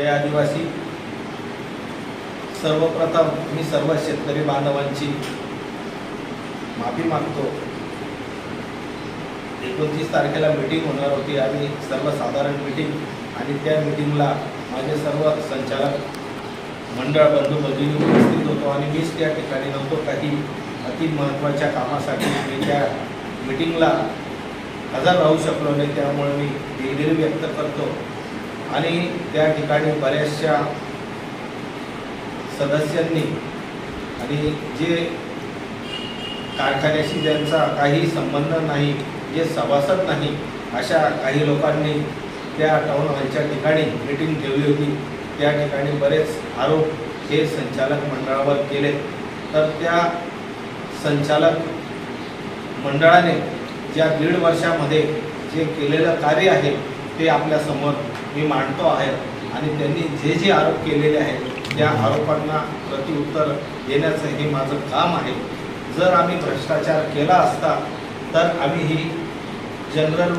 जय आदिवासी। सर्वप्रथम मी सर्व शेतकरी बांधवांची माफी मागतो। 29 तारखेला मीटिंग होणार होती आणि सर्वसाधारण मीटिंग, आणि त्या मीटिंगला माझे सर्व संचालक मंडळ बंधू भगिनी उपस्थित होतो आणि मीच त्या ठिकाणी नव्हतो। काही अति महत्त्वाच्या कामासाठी मी त्या मीटिंगला हजर राहू शकलो नाही, त्यामुळे मी दिलगिरी व्यक्त करतो। आणि त्या ठिकाणी बऱ्याचशा सदस्यांनी आणि जे कारखान्याशी ज्यांचा काही संबंध नाही, जे सभासद नाही, अशा काही लोकांनी त्या टाउन हॉलच्या ठिकाणी मीटिंग ठेवली होती। त्या ठिकाणी बरेच आरोप हे संचालक मंडळावर केले। तर त्या संचालक मंडळाने ज्या 1.5 वर्षामध्ये जे केलेलं कार्य आहे ते आपल्या समोर मी मांडतो आहे, आणि त्यांनी जे जे आरोप केलेले आहेत त्या आरोपांना प्रत्युत्तर देण्याचं हे माझं काम आहे। जर आम्ही भ्रष्टाचार केला असता तर आम्ही ही जनरल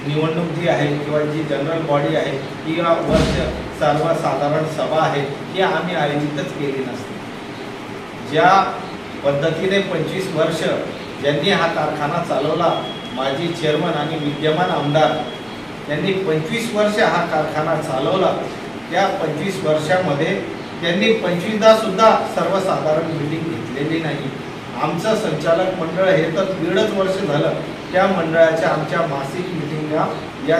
निवडणूक जी आहे किंवा जी जनरल बॉडी आहे किंवा वर्ष सर्वसाधारण सभा आहे ही आम्ही आयोजितच केली नसती। ज्या पद्धतीने 25 वर्ष ज्यांनी हा कारखाना चालवला, माजी चेअरमन आणि विद्यमान आमदार त्यांनी 25 वर्ष हा कारखाना चालवला। त्या 25 वर्षामध्ये त्यांनी 25दा सुद्धा सर्वसाधारण मीटिंग घेतलेली नाही। आमचं संचालक मंडळ हे तर 1.5 वर्ष झालं, त्या मंडळाच्या आमच्या मासिक मिटिंगा या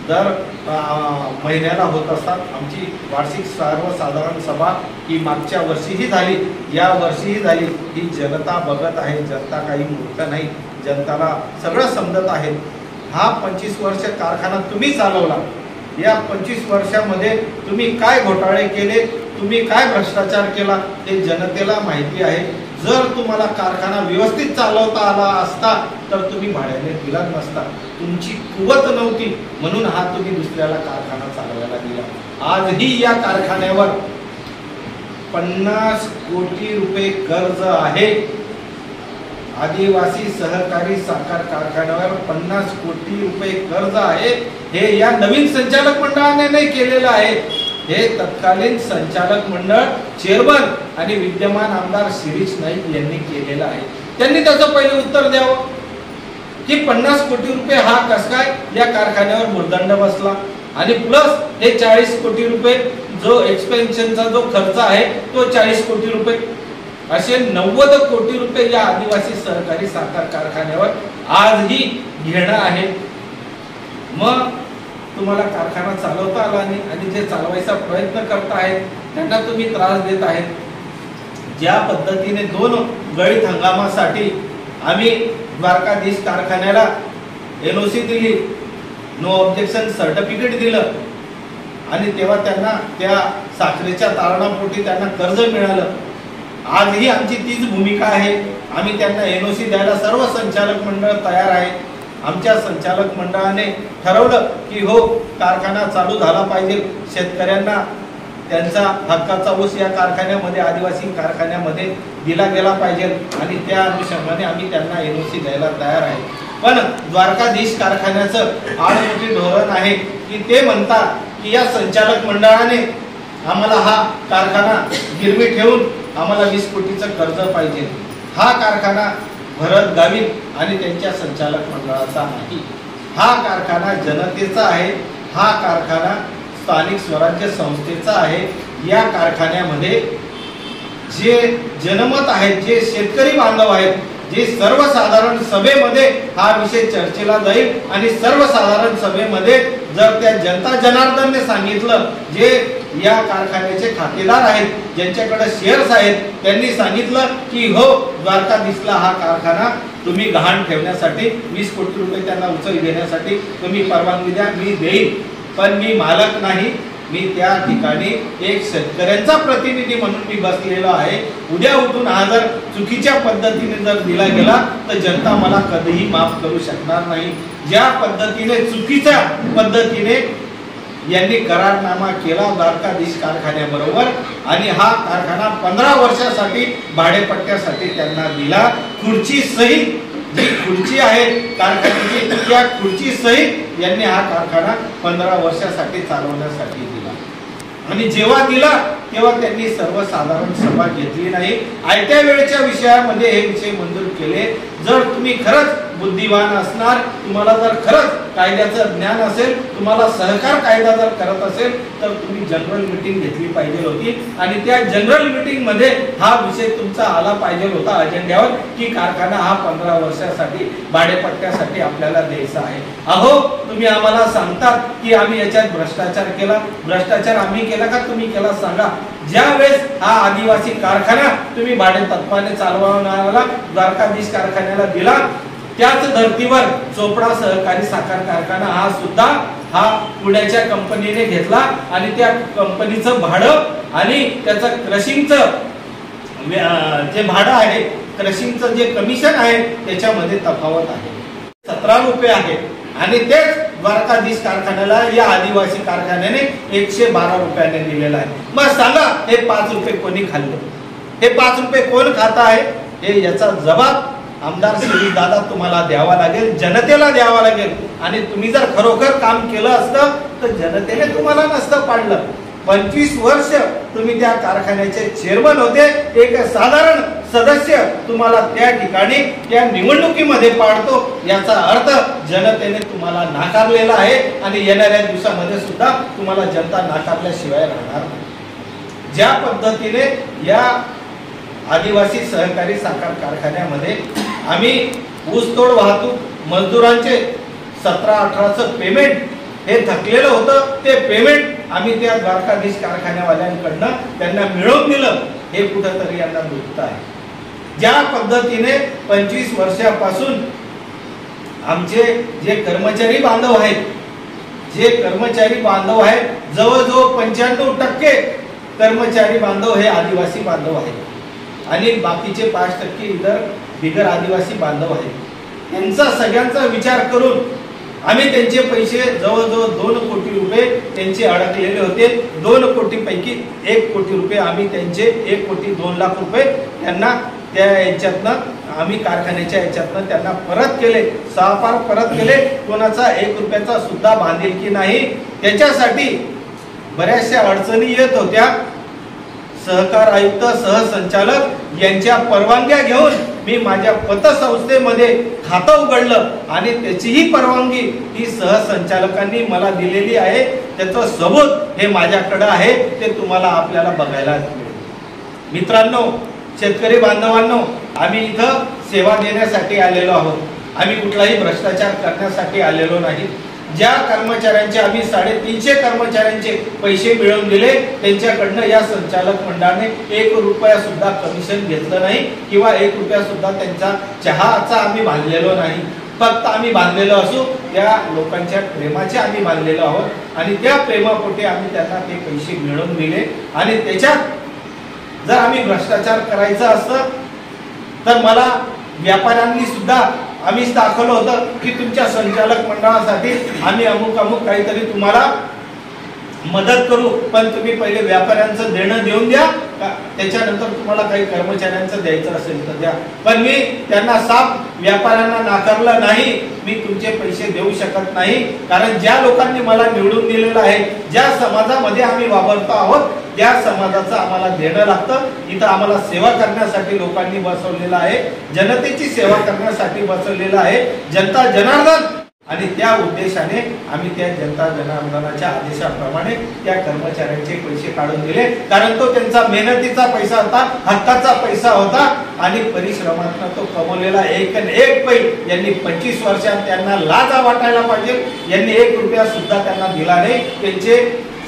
दर महिन्याला होत असतात। आमची वार्षिक सर्वसाधारण सभा ही मागच्या वर्षीही झाली, या वर्षीही झाली। ही जनता बघत आहे, जनता काही मूर्ख नाही, जनताला सगळं समजत आहे। हा 25 वर्ष कारखाना तुम्ही चालवला, या 25 वर्षामध्ये तुम्ही काय घोटाळे केले, तुम्ही काय भ्रष्टाचार केला हे जनतेला माहिती आहे। जर तुम्हाला कारखाना व्यवस्थित चालवता आला असता तर तुम्ही भाड्याने दिला नसता। तुमची कुवत नव्हती म्हणून हा तुम्ही दुसऱ्याला कारखाना चालवायला दिला। आजही या कारखान्यावर 50 कोटी रुपये कर्ज आहे। आदिवासी सहकारी साखर कारखान्यावर 50 कोटी रुपये कर्ज आहे। हे या नवीन संचालक मंडळाने नाही केलेलं आहे, हे तत्कालीन संचालक मंडळ चेअरमन आणि विद्यमान आमदार शिरीष नाईक यांनी केलेलं आहे। त्यांनी त्याचं पहिले उत्तर द्यावं की 50 कोटी रुपये हा कस काय या कारखान्यावर भुर्दंड बसला, आणि प्लस हे 40 कोटी रुपये जो एक्सपेन्शनचा जो खर्च आहे तो 40 कोटी रुपये, असे 90 कोटी रुपये या आदिवासी सहकारी साखर कारखान्यावर आजही घेणं आहे। मग तुम्हाला कारखाना चालवता आला नाही, आणि जे चालवायचा प्रयत्न करत आहेत त्यांना तुम्ही त्रास देत आहेत। ज्या पद्धतीने 2 गळीत हंगामासाठी आम्ही द्वारकाधीश कारखान्याला NOC दिली, नो ऑब्जेक्शन सर्टिफिकेट दिलं, आणि तेव्हा त्यांना त्या साखरेच्या तारणापोटी त्यांना कर्ज मिळालं। आजही आमची तीच भूमिका आहे। आम्ही त्यांना NOC द्यायला सर्व संचालक मंडळ तयार आहे। आमच्या संचालक मंडळाने ठरवलं की हो, कारखाना चालू झाला पाहिजे, शेतकऱ्यांना त्यांचा हक्काचा ऊस या कारखान्यामध्ये, आदिवासी कारखान्यामध्ये दिला गेला पाहिजे, आणि त्या अनुषंगाने आम्ही त्यांना NOC द्यायला तयार आहे। पण द्वारकाधीश कारखान्याचं आडमुठी धोरण आहे की ते म्हणतात की या संचालक मंडळाने आम्हाला हा कारखाना गिरवी ठेवून आम्हाला 20 कोटीचं कर्ज पाहिजे। हा कारखाना भरत गावित आणि त्यांच्या संचालक मंडळाचा नाही, हा कारखाना जनतेचा आहे, हा कारखाना स्थानिक स्वराज्य संस्थेचा आहे। या कारखान्यामध्ये जे जनमत आहेत, जे शेतकरी बांधव आहेत, जे सर्वसाधारण सभेमध्ये हा विषय चर्चेला जाईल, आणि सर्वसाधारण सभेमध्ये जर त्या जनता जनार्दनने सांगितलं, जे या कारखान्याचे खातेदार आहेत, ज्यांच्याकडे शेअर्स आहेत, त्यांनी सांगितलं की हो, द्वारकाधीशला हा कारखाना तुम्ही गहाण ठेवण्यासाठी 20 कोटी रुपये त्यांना उचल घेण्यासाठी तुम्ही परवानगी द्या, मी देईन। पण मी मालक नाही, मी त्या ठिकाणी एक शेतकऱ्यांचा प्रतिनिधी म्हणून मी बसलेलो आहे। उद्या उठून हा जर चुकीच्या पद्धतीने जर दिला गेला तर जनता मला कधीही माफ करू शकणार नाही। ज्या पद्धतीने चुकीच्या पद्धतीने यांनी करारनामा केला द्वारकाधीश कारखान्याबरोबर, आणि हा कारखाना 15 वर्षासाठी भाडेपट्ट्यासाठी त्यांना दिला। खुर्ची सहित जी खुर्ची आहे कारखान्याची, त्या खुर्ची सहित यांनी हा कारखाना 15 वर्षासाठी चालवण्यासाठी दिला। आणि जेव्हा दिला तेव्हा त्यांनी सर्वसाधारण सभा घेतली नाही, आयत्या वेळेच्या विषयामध्ये हे विषय मंजूर केले. जर तुम्ही खरंच बुद्धिवान असणार, तुम्हाला जर खरंच कायद्याचं ज्ञान असेल, तुम्हाला सहकार कायदा जर करत असेल, तर तुम्ही जनरल मीटिंग घेतली पाहिजे होती आणि त्या जनरल मीटिंग मध्ये हा विषय तुमचा आला पाहिजे होता अजेंड्यावर की कारखाना हा 15 वर्षासाठी भाडेपट्ट्यासाठी आपल्याला द्यायचा आहे. अहो, तुम्ही आम्हाला सांगतात की आम्ही याच्यात भ्रष्टाचार केला. भ्रष्टाचार आम्ही केला का तुम्ही केला सांगा. ज्या वेळेस हा आदिवासी कारखाना तुम्ही भाडे तत्वाने चालवणारा द्वारकाधीश कारखान्याला दिला, त्याच धर्तीवर चोपडा सहकारी साखर कारखाना हा सुद्धा पुण्याच्या कंपनीने घेतला आणि त्या कंपनीचं भाडं आणि त्याचं क्रशिंगचं जे भाडं आहे, क्रशिंगचं जे कमिशन आहे, त्याच्यामध्ये तफावत आहे. 17 रुपये आहे आणि तेच द्वारकाधीश कारखान्याला या आदिवासी कारखान्याने 112 रुपयाने दिलेला आहे. मग सांगा, हे 5 रुपये कोणी खाल्ले? हे 5 रुपये कोण खात आहे? हे याचा जबाब आमदार श्री दादा तुम्हाला द्यावा लागेल, जनतेला द्यावा लागेल. आणि तुम्ही जर खरोखर काम केलं असतं तर जनतेने तुम्हाला नसतं पाडलं. 25 वर्ष तुम्ही त्या कारखान्याचे चेअरमन होते. एक साधारण सदस्य तुम्हाला त्या ठिकाणी त्या निवडणुकीमध्ये पाडतो, याचा अर्थ जनतेने तुम्हाला नाकारलेला आहे आणि येणाऱ्या दिवसामध्ये सुद्धा तुम्हाला जनता नाकारल्याशिवाय राहणार नाही. ज्या पद्धतीने या आदिवासी सहकारी साखर कारखान्यामध्ये आम्ही ऊसतोड वाहतूक मजदुरांचे 17-18चं पेमेंट हे थकलेलं होतं, ते पेमेंट आम्ही त्या द्वारकाधीश कारखान्यावाल्यांकडनं त्यांना मिळवून दिलं, हे कुठंतरी यांना दुखत आहे. ज्या पद्धतीने 25 वर्षापासून आमचे जे कर्मचारी बांधव आहेत, जवळजवळ 95% कर्मचारी बांधव हे आदिवासी बांधव आहेत आणि बाकीचे 5% इतर बिगर आदिवासी बांधव आहेत. त्यांचा सगळ्यांचा विचार करून आम्ही त्यांचे पैसे जवळजवळ 2 कोटी रुपये त्यांचे अडकलेले होते. 2 कोटीपैकी 1 कोटी रुपये आम्ही त्यांचे 1 कोटी 2 लाख रुपये त्यांना त्या याच्यातनं आम्ही कारखान्याच्या याच्यातनं त्यांना परत केले, सहपार परत केले. कोणाचा 1 रुपयाचा सुद्धा बांधिलकी नाही. त्याच्यासाठी बऱ्याचशा अडचणी येत होत्या. सहकार आयुक्त सहसंचालक यांच्या परवानग्या घेऊन मी माझ्या पतसंस्थेमध्ये खातं उघडलं आणि त्याचीही परवानगी ही सहसंचालकांनी मला दिलेली आहे. त्याचं सबूत हे माझ्याकडे आहे, ते तुम्हाला आपल्याला बघायला मिळेल. मित्रांनो, शेतकरी बांधवांनो, आम्ही इथं सेवा देण्यासाठी आलेलो आहोत. आम्ही कुठलाही भ्रष्टाचार करण्यासाठी आलेलो नाही. ज्या कर्मचाऱ्यांचे आम्ही 350 कर्मचाऱ्यांचे पैसे मिळवून दिले, त्यांच्याकडनं या संचालक मंडळाने 1 रुपया सुद्धा कमिशन घेतलं नाही किंवा 1 रुपया सुद्धा त्यांचा चहाचा आम्ही बांधलेलो नाही. फक्त आम्ही बांधलेलो असू त्या लोकांच्या प्रेमाचे आम्ही बांधलेलो आहोत आणि त्या प्रेमापोटी आम्ही त्यांना ते पैसे मिळवून दिले. आणि त्याच्यात जर आम्ही भ्रष्टाचार करायचं असतं तर मला व्यापाऱ्यांनी सुद्धा आम्हीच दाखवलं होतं की तुमच्या संचालक मंडळासाठी आम्ही अमुक काहीतरी तुम्हाला मदत करू, पण तुम्ही पहिले व्यापाऱ्यांचं देणं देऊन द्या, त्याच्यानंतर तुम्हाला काही कर्मचाऱ्यांचं द्यायचं असेल तर द्या. पण मी त्यांना साफ व्यापाऱ्यांना नाकारलं नाही. मी तुमचे पैसे देऊ शकत नाही, कारण ज्या लोकांनी मला निवडून दिलेलं आहे, ज्या समाजामध्ये आम्ही वावरतो आहोत, त्या समाजाचं आम्हाला देणं लागतं. इथं आम्हाला सेवा करण्यासाठी लोकांनी बसवलेलं आहे, जनतेची सेवा करण्यासाठी बसवलेलं आहे जनता जनार्दन. आणि त्या उद्देशाने आम्ही त्या जनता जनार्दनाच्या आदेशाप्रमाणे त्या कर्मचाऱ्यांचे पैसे काढून दिले, कारण तो त्यांचा मेहनतीचा पैसा होता, हक्काचा पैसा होता आणि परिश्रमातून तो कमवलेला एक पै. यांनी 25 वर्षात त्यांना लाज वाटायला पाहिजे. यांनी 1 रुपया सुद्धा त्यांना दिला नाही. त्यांचे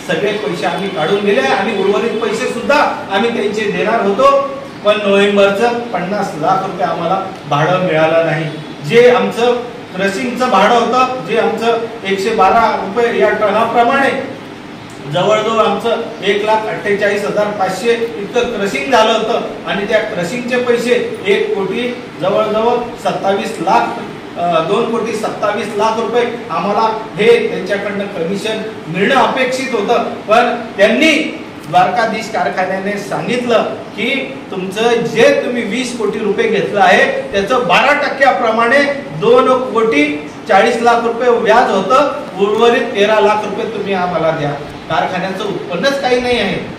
सगळे पैसे आम्ही काढून दिले आणि उर्वरित पैसे सुद्धा आम्ही त्यांचे देणार होतो. पण नोव्हेंबरचं 50 लाख रुपये आम्हाला भाडं मिळालं नाही. जे आमचं क्रशिंगचं भाडं होतं, जे आमचं 112 रुपये या टनाप्रमाणे जवळजवळ आमचं 1,48,500 इतकं क्रशिंग झालं होतं आणि त्या क्रशिंगचे पैसे 1 कोटी जवळजवळ 27 लाख 2 कोटी 27 लाख रुपये आम्हाला हे त्यांच्याकडनं कमिशन मिळणं अपेक्षित होतं. पण त्यांनी द्वारकाधीश कारखान्याने सांगितलं की तुमचं जे तुम्ही 20 कोटी रुपये घेतलं आहे त्याचं 12% 2 कोटी 40 लाख रुपये व्याज होतं, उर्वरित 13 लाख रुपये तुम्ही आम्हाला द्या. कारखान्याचं उत्पन्नच काही नाही आहे।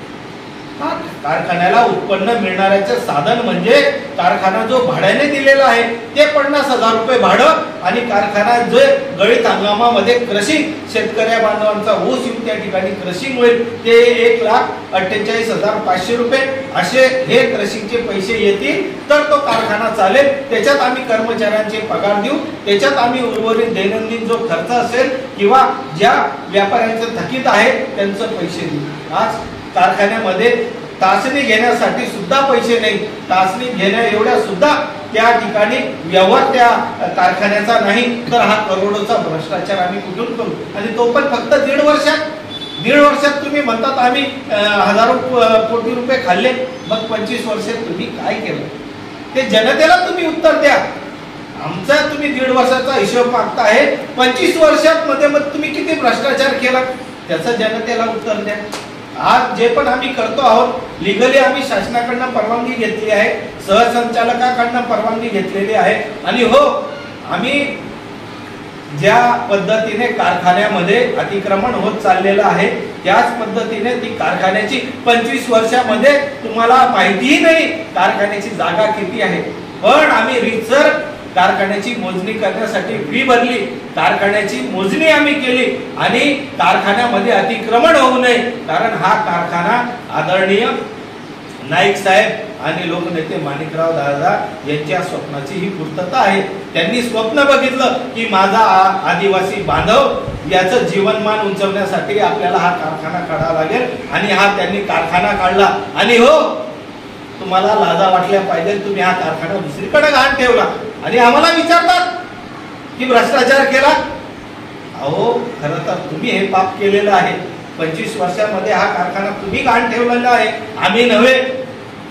कारखान्याला उत्पन्न मिळणाऱ्याचे साधन म्हणजे कारखाना जो भाड्याने दिलेला आहे ते 50,000 रुपये भाडं, आणि कारखाना जे गळीत हंगामामध्ये क्रशिंग शेतकऱ्या बांधवांचा ऊस येऊन त्या ठिकाणी क्रशिंग होईल ते 1,48,500 रुपये असे हे क्रशिंगचे पैसे येतील तर तो कारखाना चालेल। त्याच्यात आम्ही कर्मचाऱ्यांचे पगार देऊ, त्याच्यात आम्ही उर्वरित दैनंदिन जो खर्च असेल किंवा ज्या व्यापाऱ्यांचे थकीत आहे त्यांचे पैसे देऊ। आज कारखान्यामध्ये तासणी घेण्यासाठी सुद्धा पैसे नाही, तासणी घेण्या एवढ्या सुद्धा त्या ठिकाणी व्यवहार त्या कारखान्याचा नाही, तर हा करोडोचा भ्रष्टाचार आम्ही कुठून करू? आणि तो पण फक्त दीड वर्षात तुम्ही म्हणतात आम्ही हजारो कोटी रुपये खाल्ले, मग 25 वर्षात तुम्ही काय केलं ते जनतेला तुम्ही उत्तर द्या। आमचा तुम्ही दीड वर्षाचा हिशोब मागता आहे, 25 वर्षात मध्ये मग तुम्ही किती भ्रष्टाचार केला त्याचं जनतेला उत्तर द्या। आज जे पण आम्ही करतो आहोत लिगली आम्ही शासनाकडनं परवानगी घेतली आहे, सहसंचालकाकडनं परवानगी घेतलेली आहे, आणि हो आम्ही ज्या पद्धतीने कारखान्यामध्ये अतिक्रमण होत चाललेलं आहे त्याच पद्धतीने ती कारखान्याची 25 वर्षामध्ये तुम्हाला माहितीही नाही कारखान्याची जागा किती आहे, पण आम्ही रीतसर कारखान्याची मोजणी करण्यासाठी फी भरली, कारखान्याची मोजणी आम्ही केली, आणि कारखान्यामध्ये अतिक्रमण होऊ नये, कारण हा कारखाना आदरणीय नाईक साहेब आणि लोकनेते माणिकराव दादा यांच्या स्वप्नाची ही पूर्तता आहे। त्यांनी स्वप्न बघितलं की माझा आदिवासी बांधव याचं जीवनमान उंचवण्यासाठी आपल्याला हा कारखाना काढावा लागेल, आणि हा त्यांनी कारखाना काढला। आणि हो तुम्हाला लाजा वाटल्या पाहिजे, तुम्ही हा कारखाना दुसरीकडे घाण ठेवला आणि आम्हाला विचारतात की भ्रष्टाचार केला। अहो खरं तर तुम्ही हे पाप केलेलं आहे, 25 वर्षामध्ये हा कारखाना तुम्ही घाण ठेवलेला आहे, आम्ही नव्हे।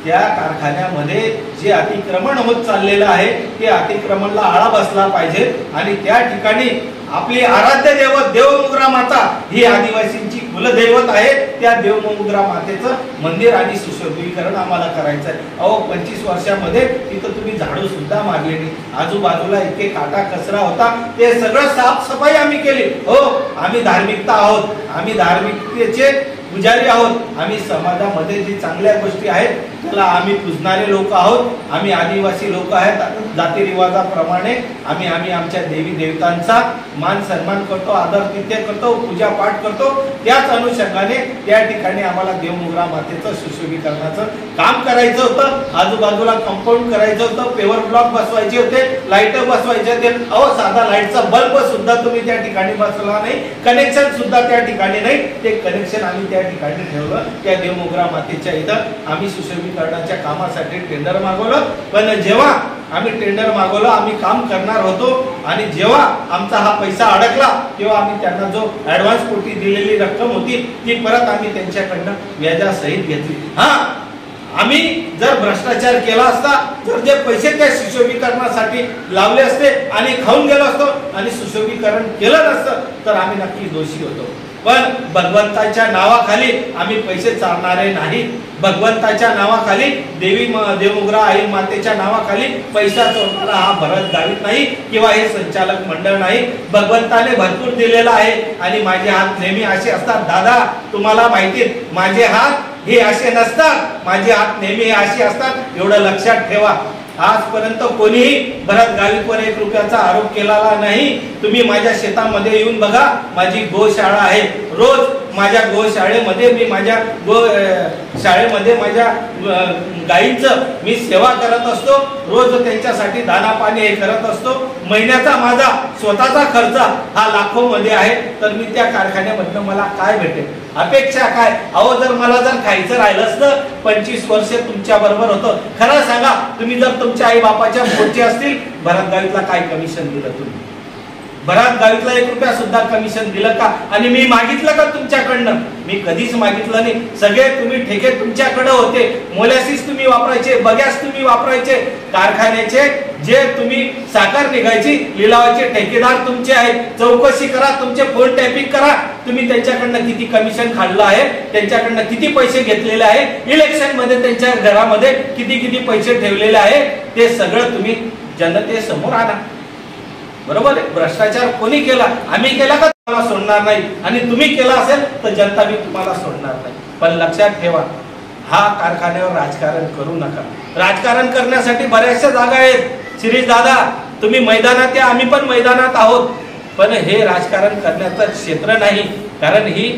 त्या कारखान्यामध्ये जे अतिक्रमण होत चाललेलं आहे ते अतिक्रमणला आळा बसला पाहिजे, आणि त्या ठिकाणी आपली आराध्य दैवत देवमुद्रा माता ही आदिवासींची कुलदैवत आहे, त्या देवमुद्रा मातेचं मंदिर आणि सुशोभीकरण आम्हाला करायचं आहे। अहो 25 वर्षामध्ये तिथं तुम्ही झाडू सुद्धा मारले नाही, आजूबाजूला इतके काटा कचरा होता, ते सगळं साफसफाई आम्ही केली। हो आम्ही धार्मिकता आहोत, आम्ही धार्मिकतेचे पुजारी आहोत, आम्ही समाजामध्ये जी चांगल्या गोष्टी आहेत त्याला आम्ही पूजणारे लोक आहोत, आम्ही आदिवासी लोक आहेत, जाती रिवाजाप्रमाणे आम्ही आमच्या देवी देवतांचा मान सन्मान करतो, आदर तिथे करतो, पूजा पाठ करतो। त्याच अनुषंगाने त्या ठिकाणी आम्हाला देवमुद्रा मातेचं सुशोभीकरणाचं काम करायचं होतं, आजूबाजूला कंपाऊंड करायचं होतं, पेवर ब्लॉक बसवायचे होते, लाईट बसवायचे होते। अहो साधा लाईटचा बल्ब सुद्धा तुम्ही त्या ठिकाणी बसवला नाही, कनेक्शन सुद्धा त्या ठिकाणी नाही, ते कनेक्शन आम्ही त्या ठिकाणी ठेवलं। त्या देवमुद्रा मातेच्या इथं आम्ही सुशोभीकरणाच्या कामासाठी टेंडर मागवलं, पण जेव्हा आम्ही टेंडर मागवलं आम्ही काम करणार होतो, आणि जेव्हा आमचा हा पैसा अडकला तेव्हा आम्ही त्यांना जो ऍडव्हान्स पोटी दिलेली रक्कम होती ती परत आम्ही त्यांच्याकडनं व्याजासहित घेतली। हा आम्ही जर भ्रष्टाचार केला असता, जर जे पैसे त्या सुशोभीकरणासाठी लावले असते आणि खाऊन गेलो असतो आणि सुशोभीकरण केलं नसतं तर आम्ही नक्की दोषी होतो। पण भगवंताच्या नावाखाली आम्ही पैसे चालणारे नाही, भगवंताच्या नावाखाली देवमुद्रा आई मातेच्या नावाखाली पैसा चोरणारा हा भरत गावित नाही किंवा हे संचालक मंडळ नाही। भगवंताने भरपूर दिलेला आहे, आणि माझे हात नेहमी असे असतात दादा, तुम्हाला माहिती माझे हात हे असे नसतात, माझे हात नेहमी असे असतात, एवढं लक्षात ठेवा। आजपर्यंत कोणीही भरत गावितवर 1 रुपयाचा आरोप केलेला नाही। तुम्ही माझ्या शेतामध्ये येऊन बघा, माझी गोशाळा आहे, रोज माझ्या गोशाळेमध्ये मी माझ्या शाळेमध्ये माझ्या गायींचं मी सेवा करत असतो, रोज त्यांच्यासाठी दाना पाणी हे करत असतो। महिन्याचा माझा स्वतःचा खर्च हा लाखो मध्ये आहे, तर मी त्या कारखान्यामधनं मला काय भेटेल, अपेक्षा काय? अहो जर मला खायचं राहिलं असतं 25 वर्ष तुमच्या बरोबर होतं, खरं सांगा तुम्ही जर तुमच्या आई बापाच्या पोटचे असतील, भरत गावितला काय कमिशन दिलं तुम्ही? भरत गावितला 1 रुपया सुद्धा कमिशन दिलं का? आणि मी मागितलं का तुमच्याकडनं? मी कधीच मागितलं नाही। सगळे तुम्ही ठेके तुमच्याकडे होते, मोलॅसिस तुम्ही वापरायचे, बगॅस तुम्ही वापरायचे, कारखान्याचे जे तुम्ही साखर निघायची लिलावाचे ठेकेदार तुमचे आहेत। चौकशी करा, तुमचे फोन टॅपिंग करा, तुम्ही त्यांच्याकडनं किती कमिशन खाल्लं आहे, त्यांच्याकडनं किती पैसे घेतलेले आहे, इलेक्शन मध्ये त्यांच्या घरामध्ये किती पैसे ठेवलेले आहे, ते सगळं तुम्ही जनतेसमोर आणा। बरोबर आहे? भ्रष्टाचार कोणी केला? आम्ही केला का? सोडणार नाही आणि तुम्ही केला असेल तर जनता बी तुम्हाला सोडणार नाही. पण लक्षात ठेवा, हा कारखान्यावर राजकारण करू नका. राजकारण करण्यासाठी बऱ्याचशा जागा आहेत. शिरीष दादा, तुम्ही मैदानात या, आम्ही पण मैदानात आहोत, पण हे राजकारण करण्याचं क्षेत्र नाही. कारण ही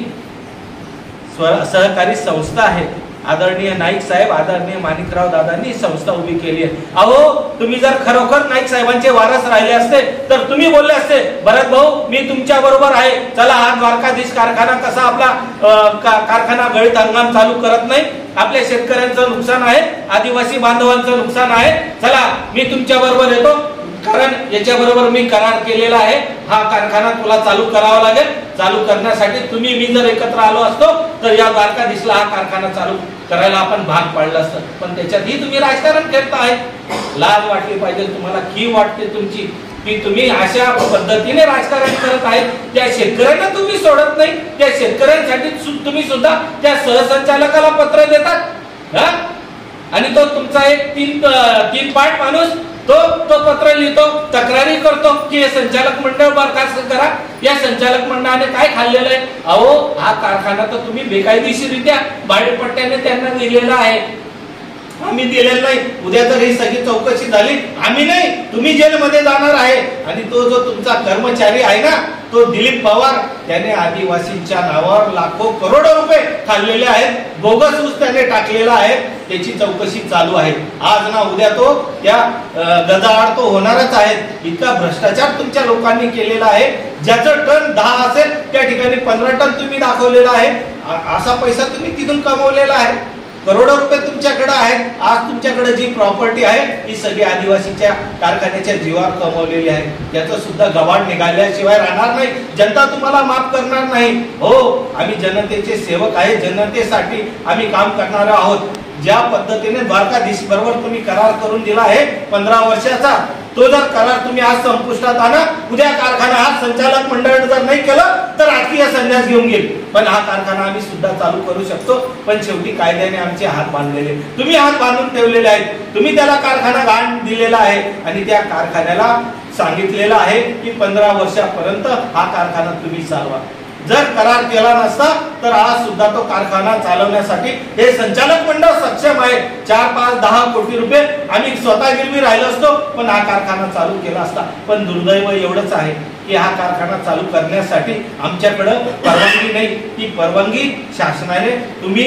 सहकारी संस्था आहे. आदरणीय नाईक साहेब, आदरणीय माणिकराव दादांनी संस्था उभी केली आहे. अहो, तुम्ही जर खरोखर नाईक साहेबांचे वारस राहिले असते तर तुम्ही बोलले असते, भरत भाऊ मी तुमच्या बरोबर आहे, चला हा द्वारकाधीश कारखाना कसा आपला कारखाना गळीत हंगाम चालू करत नाही, आपल्या शेतकऱ्यांचं नुकसान आहे, आदिवासी बांधवांचं नुकसान आहे, चला मी तुमच्या बरोबर येतो, कारण याच्या बरोबर मी करार केलेला आहे, हा कारखाना तुला चालू करावा लागेल. चालू करण्यासाठी तुम्ही मी जर एकत्र आलो असतो तर या द्वारकाधीशला हा कारखाना चालू करायला आपण भाग पाडलं असतं. पण त्याच्यातही तुम्ही राजकारण करता आहे. लाज वाटली पाहिजे तुम्हाला, की वाटते तुमची की तुम्ही अशा पद्धतीने राजकारण करत आहे. त्या शेतकऱ्यांना तुम्ही सोडत नाही, त्या शेतकऱ्यांसाठी तुम्ही सुद्धा त्या सहसंचालकाला पत्र देतात. आणि तो तुमचा एक तीन पाठ माणूस तो पत्र लिहितो, तक्रारी करतो की हे संचालक मंडळ बरखास्त करा. या संचालक मंडळाने काय खाल्लेलं आहे? अहो, हा कारखाना तर तुम्ही बेकायदेशीररित्या भाडेपट्ट्याने त्यांना दिलेला आहे, आम्ही दिलेलं नाही. उद्या जर ही सगळी चौकशी झाली, आम्ही नाही तुम्ही जेलमध्ये जाणार आहे. आणि तो जो तुमचा कर्मचारी आहे ना, तो दिलीप पवार, त्याने आदिवासींच्या नावावर लाखो करोडो रुपये खाल्लेले आहेत, बोगस ऊस त्याने टाकलेला आहे, त्याची चौकशी चालू आहे. आज ना उद्या तो त्या गजाआड तो होणारच आहे. इतका भ्रष्टाचार तुमच्या लोकांनी केलेला आहे. ज्याचं टन 10 असेल त्या ठिकाणी 15 टन तुम्ही दाखवलेला आहे. असा पैसा तुम्ही तिथून कमवलेला आहे. करोडो रुपये तुमच्याकडे आहेत. आज तुमच्याकडे जी प्रॉपर्टी आहे ही सगळी आदिवासीच्या कारखान्याच्या जीवावर कमवलेली आहे. याचं सुद्धा गवाड निघाल्याशिवाय राहणार नाही. जनता तुम्हाला माफ करणार नाही. हो, आम्ही जनतेचे सेवक आहे, जनतेसाठी आम्ही काम करणार आहोत. ज्या पद्धतीने द्वारकाधीश बरोबर तुम्ही करार करून दिला आहे 15 वर्षाचा, तो जर करार तुम्ही आज संपुष्टात आणा, उद्या कारखाना आज संचालक मंडळ जर नाही केलं तर राजकीय संन्यास घेऊन गेल. पण हा कारखाना आम्ही सुद्धा चालू करू शकतो. पण शेवटी कायद्याने आमचे हात बांधलेले, तुम्ही हात बांधून ठेवलेले आहेत. तुम्ही त्याला कारखाना घाण दिलेला आहे आणि त्या कारखान्याला सांगितलेलं आहे की 15 वर्षापर्यंत हा कारखाना तुम्ही चालवा. जर करार केला नसता तर आज सुद्धा तो कारखाना चालवण्यासाठी हे संचालक मंडळ सक्षम आहे. 4, 5, 10 कोटी रुपये आम्ही स्वतः गिरवी राहिलो असतो, पण हा कारखाना चालू केला असता. पण दुर्दैव एवढंच आहे की हा कारखाना चालू करण्यासाठी आमच्याकडे परवानगी नाही. ती परवानगी शासनाने तुम्ही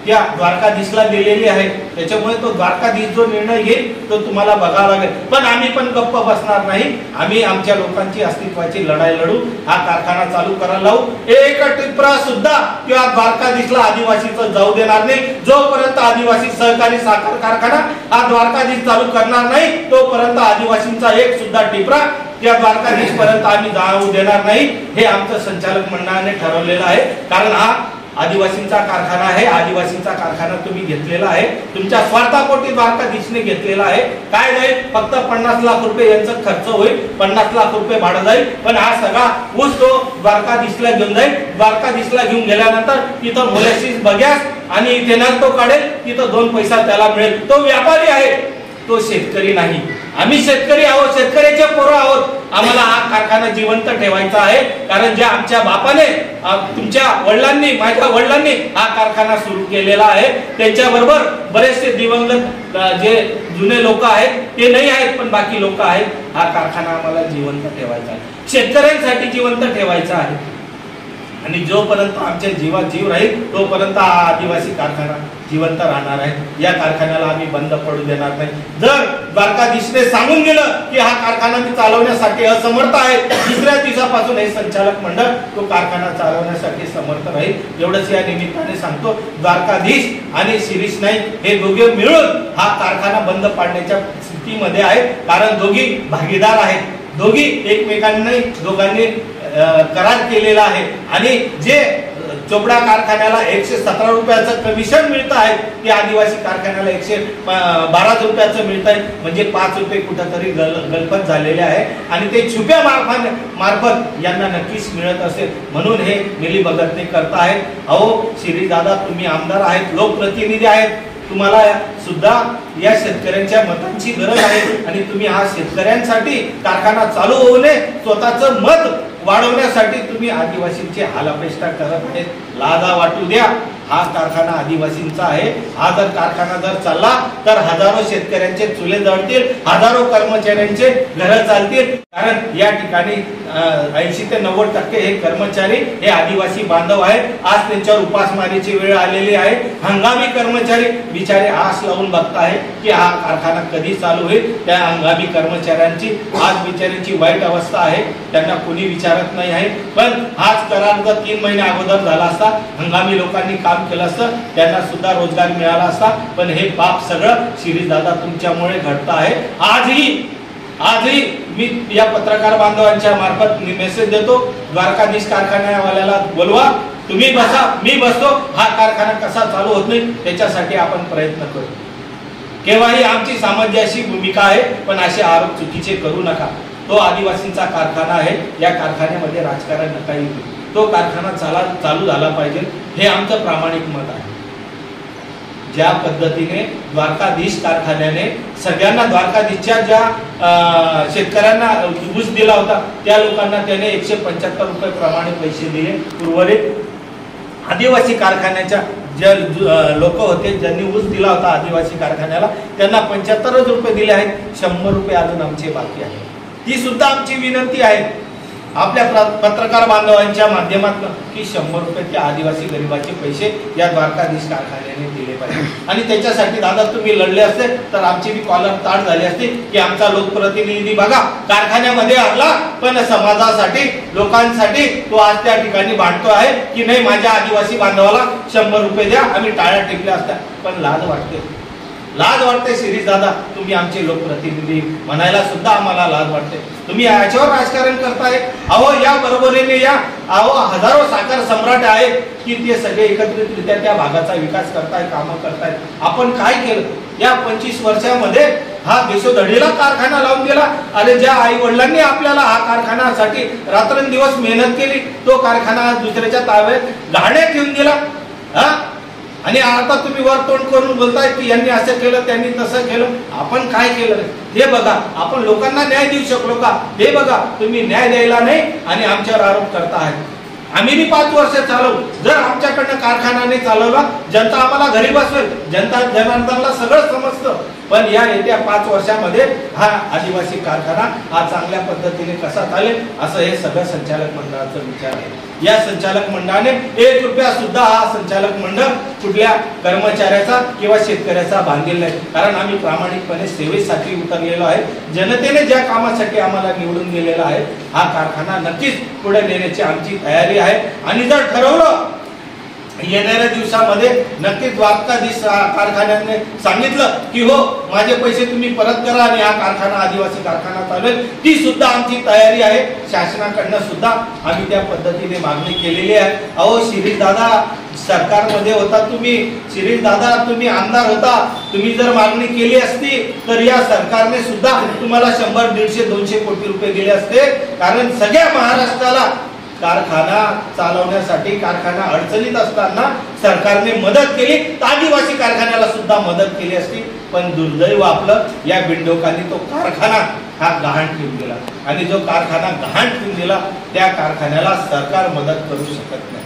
त्या द्वारकाधीशला दिलेली आहे. त्याच्यामुळे तो द्वारकाधीश जो निर्णय घेईल तो तुम्हाला बघावा लागेल. पण आम्ही पण गप्प बसणार नाही. आम्ही आमच्या लोकांची अस्तित्वाची लढाई लढू, हा कारखाना चालू करायला लावू. एक टिपरा सुद्धा किंवा द्वारकाधीशला आदिवासीचं जाऊ देणार नाही. जोपर्यंत आदिवासी सहकारी साखर कारखाना हा द्वारकाधीश चालू करणार नाही, तोपर्यंत आदिवासींचा एक सुद्धा टिपरा त्या द्वारकाधीश पर्यंत आम्ही जाऊ देणार नाही. हे आमचं संचालक मंडळाने ठरवलेलं आहे. कारण हा आदिवासींचा कारखाना आहे. आदिवासींचा कारखाना तुम्ही घेतलेला आहे, तुमच्या स्वार्थापोटी द्वारकाधीशने घेतलेला आहे. काय जाईल? फक्त 50 लाख रुपये यांचा खर्च होईल, 50 लाख रुपये भाडं जाईल. पण हा सगळा ऊस तो द्वारकाधीशला घेऊन जाईल. द्वारकाधीशला घेऊन गेल्यानंतर तिथं मोलॅसिस बगॅस आणि इथेनॉल तो काढेल, तिथं 2 पैसा त्याला मिळेल. तो व्यापारी आहे, तो शेतकरी नाही. आम्ही शेतकरी आहोत, शेतकऱ्याचे पोरं आहोत. आम्हाला हा कारखाना जिवंत ठेवायचा आहे. कारण ज्या आमच्या बापाने, तुमच्या वडिलांनी, माझ्या वडिलांनी हा कारखाना सुरू केलेला आहे, त्यांच्याबरोबर बरेचसे दिवंगत जे जुने लोक आहेत ते नाही आहेत, पण बाकी लोक आहेत. हा कारखाना आम्हाला जिवंत ठेवायचा आहे, शेतकऱ्यांसाठी जिवंत ठेवायचा आहे. आणि जोपर्यंत आमच्या जीवात जीव राहील तोपर्यंत हा आदिवासी कारखाना जिवंत राहणार आहे. या कारखान्याला आम्ही बंद पडू देणार नाही. जर द्वारकाधीशने सांगून गेलं की हा कारखाना मी चालवण्यासाठी असमर्थ आहे, दुसऱ्या दिवसापासून हे संचालक मंडळ तो कारखाना चालवण्यासाठी समर्थ राहील. एवढंच या निमित्ताने सांगतो. द्वारकाधीश आणि शिरीष नाईक हे दोघे मिळून हा कारखाना बंद पाडण्याच्या स्थितीमध्ये आहेत. कारण दोघी भागीदार आहेत, दोघी एकमेकांनी दोघांनी करार केलेला आहे. आणि जे चोपडा कारखान्याला 117 रुपयाचं कमिशन मिळत आहे, ते आदिवासी कारखान्याला 112 रुपयाचं मिळत आहे. म्हणजे 5 रुपये कुठंतरी गलफत झालेले आहे आणि ते छुप्या मार्फत यांना नक्कीच मिळत असेल. म्हणून हे मिलीभगत करत आहेत. अहो शिरीष दादा, तुम्ही आमदार आहेत, लोकप्रतिनिधी आहेत, तुम्हाला सुद्धा या शेतकऱ्यांच्या मतांची गरज आहे. आणि तुम्ही हा शेतकऱ्यांसाठी कारखाना चालू होऊ नये, स्वतःचं मत वाढवण्यासाठी तुम्ही आदिवासींची हालअपेष्टा करत आहेत. लाजा वाटू द्या. हा कारखाना आदिवासींचा आहे. हा जर कारखाना जर चालला तर हजारो शेतकऱ्यांचे चुले जळतील, हजारो कर्मचाऱ्यांचे घरं चालतील. कारण या ठिकाणी 80 ते 90% हे कर्मचारी हे आदिवासी बांधव आहेत. आज त्यांच्यावर उपासमारीची वेळ आलेली आहे. हंगामी कर्मचारी बिचारे आस लावून बघताय की हा कारखाना कधी चालू होईल. त्या हंगामी कर्मचाऱ्यांची आज बिचाऱ्यांची वाईट अवस्था आहे. त्यांना कोणी विचारत नाही आहे. पण हाच करार जर 3 महिने अगोदर झाला असता, हंगामी लोकांनी काम केलं असतं, त्यांना सुद्धा रोजगार मिळाला असता. पण हे पाप सगळं शिरीषदादा तुमच्यामुळे घडतं आहे. आजही मी या पत्रकार बांधवांच्या मार्फत मेसेज देतो, द्वारकाधीश कारखान्यावाल्याला बोलवा, तुम्ही बसा, मी बसतो. हा कारखाना कसा चालू होत नाही त्याच्यासाठी आपण प्रयत्न करू. केव्हाही आमची सामंजस्याची भूमिका आहे, पण असे आरोप चुकीचे करू नका. तो आदिवासींचा कारखाना आहे. या कारखान्यामध्ये राजकारण नका येऊ. तो कारखाना चालू झाला पाहिजे, हे आमचं प्रामाणिक मत आहे. ज्या पद्धतीने द्वारकाधीश कारखान्याने सगळ्यांना द्वारकाधीशच्या ज्या शेतकऱ्यांना ऊस दिला होता त्या लोकांना त्याने 175 रुपये प्रमाणे पैसे दिले. उर्वरित आदिवासी कारखान्याच्या जे लोक होते ज्यांनी ऊस दिला होता आदिवासी कारखान्याला त्यांना 75 रुपये दिले आहेत. 100 रुपये अजून आमचे बाकी आहे. ती सुद्धा आमची विनंती आहे आपल्या पत्रकार बांधवांच्या माध्यमातून की 100 रुपये त्या आदिवासी गरिबाचे पैसे या द्वारकाधीश कारखान्याने दिले पाहिजे. आणि त्याच्यासाठी दादा तुम्ही लढले असते तर आमची बी कॉलर ताट झाली असते की आमचा लोकप्रतिनिधी बघा कारखान्यामध्ये आला, पण समाजासाठी लोकांसाठी तो आज त्या ठिकाणी भांडतो आहे की नाही माझ्या आदिवासी बांधवाला 100 रुपये द्या. आम्ही टाळ्या टेकल्या असत्या. पण लाज वाटते शिरीषदादा, तुम्ही आमचे लोकप्रतिनिधी म्हणायला सुद्धा आम्हाला लाज वाटते. तुम्ही याच्यावर राजकारण करताय. अहो या बरोबरीने या हजारो साखर सम्राट आहेत की ते सगळे एकत्रितरित्या त्या भागाचा विकास करताय, कामं करतायत. आपण काय केलं या 25 वर्षामध्ये? हा देशोधडीला कारखाना लावून दिला. अरे ज्या आई वडिलांनी आपल्याला हा कारखान्यासाठी रात्रंदिवस मेहनत केली, तो कारखाना दुसऱ्याच्या ताब्यात गाड्या ठेवून दिला. आणि आता तुम्ही वर तोंड करून बोलताय की यांनी असं केलं, त्यांनी तसं केलं. आपण काय केलं हे बघा. आपण लोकांना न्याय देऊ शकलो का हे बघा. तुम्ही न्याय द्यायला नाही आणि आमच्यावर आरोप करता आहे. आम्ही 5 वर्ष चालवू. जर आमच्याकडनं कारखाना चालवला, जनता आम्हाला घरी बसवेल. जनार्दनला सगळं समजतं. पण या येत्या 5 वर्षामध्ये हा आदिवासी कारखाना हा चांगल्या पद्धतीने कसा चालेल असं हे सगळं संचालक मंडळाचा विचार आहे. या संचालक मंडळाने 1 रुपया सुद्धा हा संचालक मंडळ कुठल्या कर्मचाऱ्याचा किंवा शेतकऱ्याचा बांधलेला नाही. कारण आम्ही प्रामाणिकपणे सेवेसाठी उतरलेलो आहे. जनतेने ज्या कामासाठी आम्हाला निवडून दिलेला आहे हा कारखाना नक्कीच पुढे नेण्याची आमची तयारी आहे. आणि जर ठरवलं येणाऱ्या दिवसामध्ये नक्कीच द्वारकाधीश कारखान्याने सांगितलं की हो माझे पैसे तुम्ही परत करा आणि हा कारखाना आदिवासी कारखाना चालेल, ती सुद्धा आमची तयारी आहे. शासनाकडनं सुद्धा आम्ही त्या पद्धतीने मागणी केलेली आहे. अहो शिरीषदादा सरकारमध्ये होता तुम्ही, शिरीषदादा तुम्ही आमदार होता. तुम्ही जर मागणी केली असती तर या सरकारने सुद्धा तुम्हाला 100, 150, 200 कोटी रुपये दिले असते. कारण सगळ्या महाराष्ट्राला कारखाना चालवण्यासाठी कारखाना अडचणीत असताना सरकारने मदत केली, तर आदिवासी कारखान्याला सुद्धा मदत केली असती. पण दुर्दैव आपलं या बिंडोकांनी तो कारखाना हा गहाण ठेवून दिला. आणि जो कारखाना गहाण ठेवून दिला त्या कारखान्याला सरकार मदत करू शकत नाही.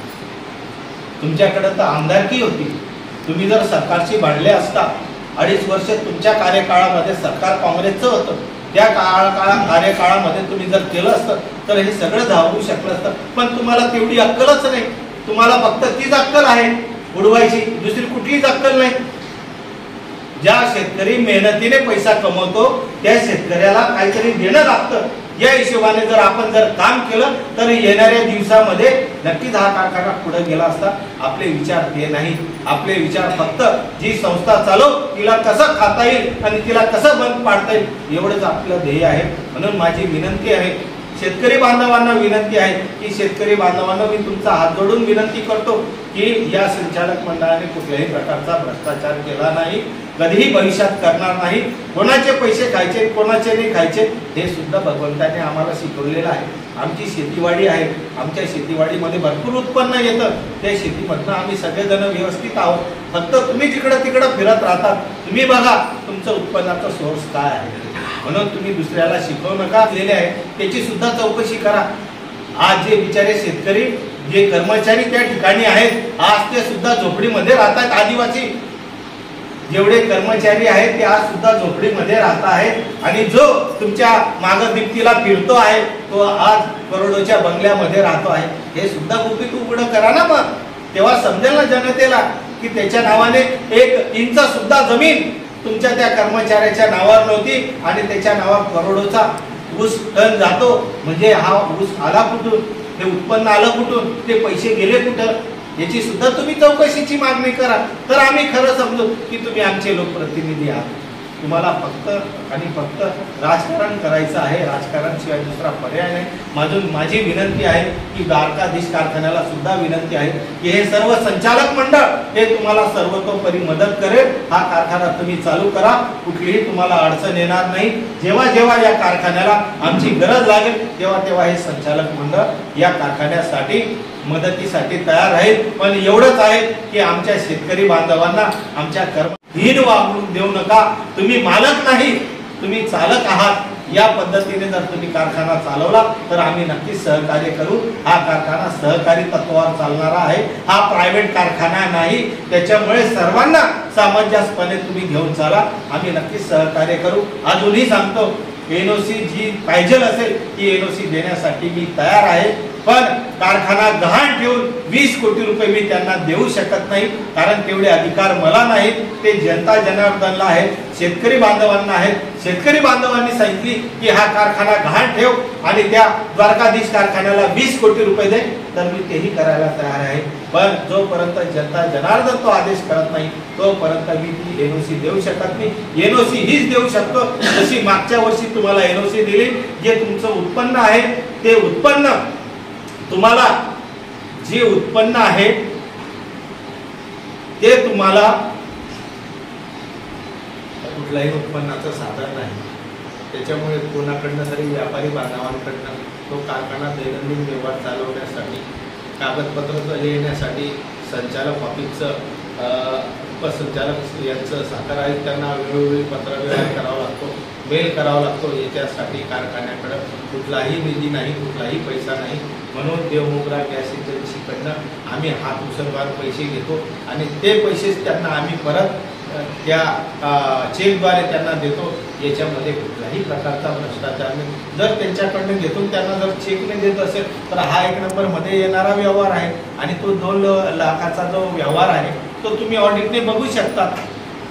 तुमच्याकडे तर आमदारकी होती. तुम्ही जर सरकारशी भांडले असता 2.5 वर्ष तुमच्या कार्यकाळामध्ये सरकार काँग्रेसचं होतं. त्या कार्यकाळामध्ये तुम्ही जर केलं असतं तर हे सगळं धावू शकलं असतं. पण तुम्हाला तेवढी अक्कलच नाही. तुम्हाला फक्त तीच अक्कल आहे उडवायची, दुसरी कुठलीच अक्कल नाही. ज्या शेतकरी मेहनतीने पैसा कमवतो त्या शेतकऱ्याला काहीतरी देणं लागतं. या हिशोबाने जर आपण काम केलं तर येणाऱ्या दिवसामध्ये नक्कीच हा कारखाना पुढे गेला असता. आपले विचार ते नाही. आपले विचार फक्त जी संस्था चालव तिला कसं खाता येईल आणि तिला कसं बंद पाडता येईल एवढंच आपलं ध्येय आहे. म्हणून माझी विनंती आहे, शेतकरी बांधवांना विनंती आहे की शेतकरी बांधवांना मी तुमचा हात जोडून विनंती करतो की या संचालक मंडळाने कुठल्याही प्रकारचा भ्रष्टाचार केला नाही, कधीही भविष्यात करणार नाही. कोणाचे पैसे खायचे कोणाचे नाही खायचे हे सुद्धा भगवंताने आम्हाला शिकवलेलं आहे. आमची शेतीवाडी आहे. आमच्या शेतीवाडीमध्ये भरपूर उत्पन्न येतं. त्या शेतीमधनं आम्ही सगळेजण व्यवस्थित आहोत. फक्त तुम्ही तिकडं फिरत राहतात. तुम्ही बघा तुमचं उत्पन्नाचा सोर्स काय आहे. म्हणून तुम्ही दुसऱ्याला शिकवू नका. दिलेले आहे त्याची सुद्धा चौकशी करा. आज जे बिचारे शेतकरी जे कर्मचारी त्या ठिकाणी आहेत आज ते सुद्धा झोपडीमध्ये राहतात. आदिवासी जेवढे कर्मचारी आहेत ते आज सुद्धा झोपडीमध्ये राहत आहेत आणि जो तुमच्या मागं दिप्तीला फिरतो आहे तो आज करोडोच्या बंगल्यामध्ये राहतो आहे. हे सुद्धा गुपित उघड करा ना, मग तेव्हा समजेल ना जनतेला की त्याच्या नावाने 1 इंच सुद्धा जमीन तुमच्या त्या कर्मचाऱ्याच्या नावावर नव्हती आणि त्याच्या नावावर करोडोचा ऊस टन जातो. म्हणजे हा ऊस आला कुठून, हे उत्पन्न आलं कुठून, ते पैसे गेले कुठं, याची सुद्धा तुम्ही चौकशीची मागणी करा. तर आम्ही खरं समजू की तुम्ही आमचे लोकप्रतिनिधी आहात. तुम्हाला फक्त आणि फक्त राजकारण करायचं आहे, राजकारणाशिवाय दुसरा पर्याय नाही. माझी विनंती आहे की द्वारकाधीश कारखान्याला सुद्धा विनंती आहे की हे सर्व संचालक मंडळ हे तुम्हाला सर्वतोपरी मदत करेल. हा कारखाना तुम्ही चालू करा, कुठलीही तुम्हाला अडचण येणार नाही. जेव्हा जेव्हा या कारखान्याला आमची गरज लागेल तेव्हा तेव्हा हे संचालक मंडळ या कारखान्यासाठी मदतीसाठी तयार आहेत. पण एवढंच आहे की आमच्या शेतकरी बांधवांना आमच्या हीन वागणूक देऊ नका. तुम्ही मालक नाही, तुम्ही चालक आहात. या पद्धतीने जर तुम्ही कारखाना चालवला तर आम्ही नक्कीच सहकार्य करू. हा कारखाना सहकारी तत्वावर चालणारा आहे, हा प्रायव्हेट कारखाना नाही. त्याच्यामुळे सर्वांना सामंजस्यपणे तुम्ही घेऊन चाला, आम्ही नक्कीच सहकार्य करू. अजूनही सांगतो एनओसी जी पाहिजे असेल ती एनओसी देण्यासाठी मी तयार आहे. पण कारखाना गहाण ठेवून 20 कोटी रुपये मी त्यांना देऊ शकत नाही, कारण तेवढे अधिकार मला नाहीत. ते जनता जनार्दनला आहेत, शेतकरी बांधवांना आहेत. शेतकरी बांधवांनी सांगितली की हा कारखाना गहाण ठेव आणि त्या द्वारकाधीश कारखान्याला 20 कोटी रुपये दे, तर मी तेही करायला तयार आहे. पण जोपर्यंत जनता जनार्दन तो आदेश करत नाही तोपर्यंत मी ती एनओसी देऊ शकत नाही. एनओसी हीच देऊ शकतो जशी मागच्या वर्षी तुम्हाला एनओसी दिली. जे तुमचं उत्पन्न आहे ते उत्पन्न तुम्हाला जे उत्पन्न आहे ते तुम्हाला कुठल्याही उत्पन्नाचं साधन नाही. त्याच्यामुळे कोणाकडनं तरी व्यापारी बांधवांकडनं तो कारखाना दैनंदिन व्यवहार चालवण्यासाठी कागदपत्र लिहिण्यासाठी संचालक ऑफिसचं उपसंचालक यांचं साखर आयुक्तांना वेळोवेळी पत्रव्यवहार करावा लागतो, मेल करावा लागतो. याच्यासाठी कारखान्याकडं कुठलाही निधी नाही, कुठलाही पैसा नाही. म्हणून देवमोगरा गॅस एजन्सीकडनं आम्ही हात उसरवार पैसे घेतो आणि ते पैसेच त्यांना आम्ही परत त्या चेकद्वारे त्यांना देतो. याच्यामध्ये कुठल्याही प्रकारचा भ्रष्टाचार नाही. जर त्यांच्याकडनं घेतो त्यांना जर चेक नाही देत असेल तर हा 1 नंबरमध्ये येणारा व्यवहार आहे आणि तो 2 लाखाचा जो व्यवहार आहे तो तुम्ही ऑडिटने बघू शकता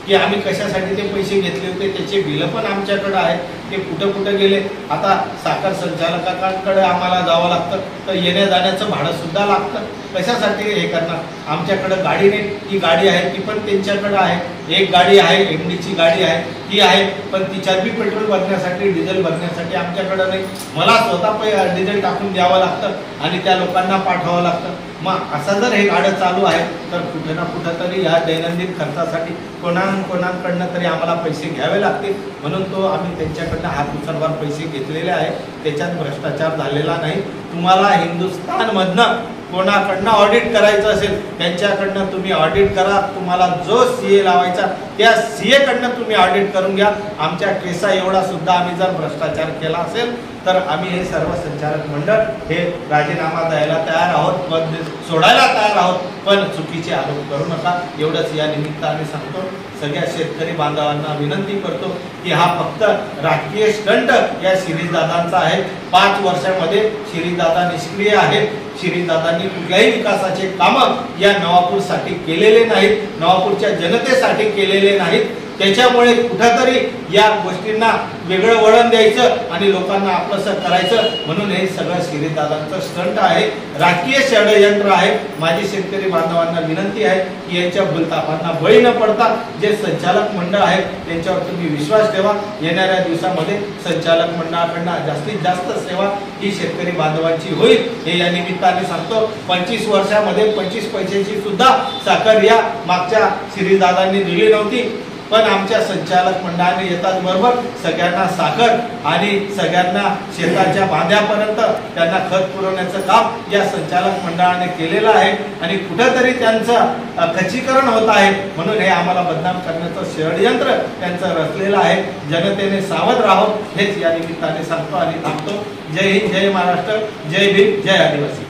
की आम्ही कशासाठी ते पैसे घेतले होते. त्याचे बिल पण आमच्याकडे आहेत, ते कुठं कुठं गेले. आता साखर संचालकांकडे आम्हाला जावं लागतं तर येण्या जाण्याचं भाडं सुद्धा लागतं. कशासाठी हे करणार. आमच्याकडं गाडी नाही, ती गाडी आहे ती पण त्यांच्याकडे आहे. एक गाडी आहे एमडीची गाडी आहे ती आहे, पण तिच्यात बी पेट्रोल भरण्यासाठी डिझेल भरण्यासाठी आमच्याकडं नाही. मला स्वतः डिझेल टाकून द्यावं लागतं आणि त्या लोकांना पाठवावं लागतं. मग असं जर हे गाडं चालू आहे तर कुठे ना कुठं तरी ह्या दैनंदिन खर्चासाठी कोणाकडनं तरी आम्हाला पैसे घ्यावे लागतील. म्हणून तो आम्ही त्यांच्याकडनं हात उचलवार पैसे घेतलेले आहे. त्याच्यात भ्रष्टाचार झालेला नाही. तुम्हाला हिंदुस्थानमधनं कोणाकडनं ऑडिट करायचं असेल त्यांच्याकडनं तुम्ही ऑडिट करा. तुम्हाला जो सीए लावायचा त्या सीए कडनं तुम्ही ऑडिट करून घ्या. आमच्या केसा एवढा सुद्धा आम्ही जर भ्रष्टाचार केला असेल तर आम्ही हे सर्व संचालक मंडळ हे राजीनामा द्यायला तयार आहोत, पद सोडायला तयार आहोत. पण चुकीचे आरोप करू नका, एवढंच या निमित्ताने सांगतो. सगळ्या शेतकरी बांधवांना विनंती करतो की हा फक्त राजकीय स्टंट या शिरीषदादांचा आहे. 5 वर्षामध्ये शिरीषदादा निष्क्रिय आहेत. शिरीषदादांनी कुठल्याही विकासाचे कामं या नवापूरसाठी केलेले नाहीत, नवापूरच्या जनतेसाठी केलेले नाहीत. त्याच्यामुळे कुठेतरी या गोष्टींना वेगळं वळण द्यायचं आणि लोकांना आपलंसं करायचं म्हणून हे सगळं शिरीषदादांचं स्टंट आहे, राजकीय षडयंत्र आहे. माझी शेतकरी बांधवांना विनंती आहे की यांच्या भूलथापांना बळी न पडता जे संचालक मंडळ आहेत त्यांच्यावर तुम्ही विश्वास ठेवा. येणाऱ्या दिवसामध्ये संचालक मंडळाकडनं जास्तीत जास्त सेवा ही शेतकरी बांधवांची होईल हे या निमित्ताने सांगतो. 25 वर्षामध्ये 25 पैशाची सुद्धा साखर या मागच्या शिरीषदादांनी दिली नव्हती. पण आमच्या संचालक मंडळाने येतात बरोबर सगळ्यांना साखर आणि सगळ्यांना शेताच्या बांध्यापर्यंत त्यांना खत पुरवण्याचं काम या संचालक मंडळाने केलेलं आहे आणि कुठेतरी त्यांचं खच्चीकरण होत आहे म्हणून हे आम्हाला बदनाम करण्याचं षडयंत्र त्यांचं रचलेलं आहे। जनतेने सावध राहावं हेच या निमित्ताने सांगतो आणि थांबतो। जय हिंद, जय महाराष्ट्र, जय भीम, जय आदिवासी।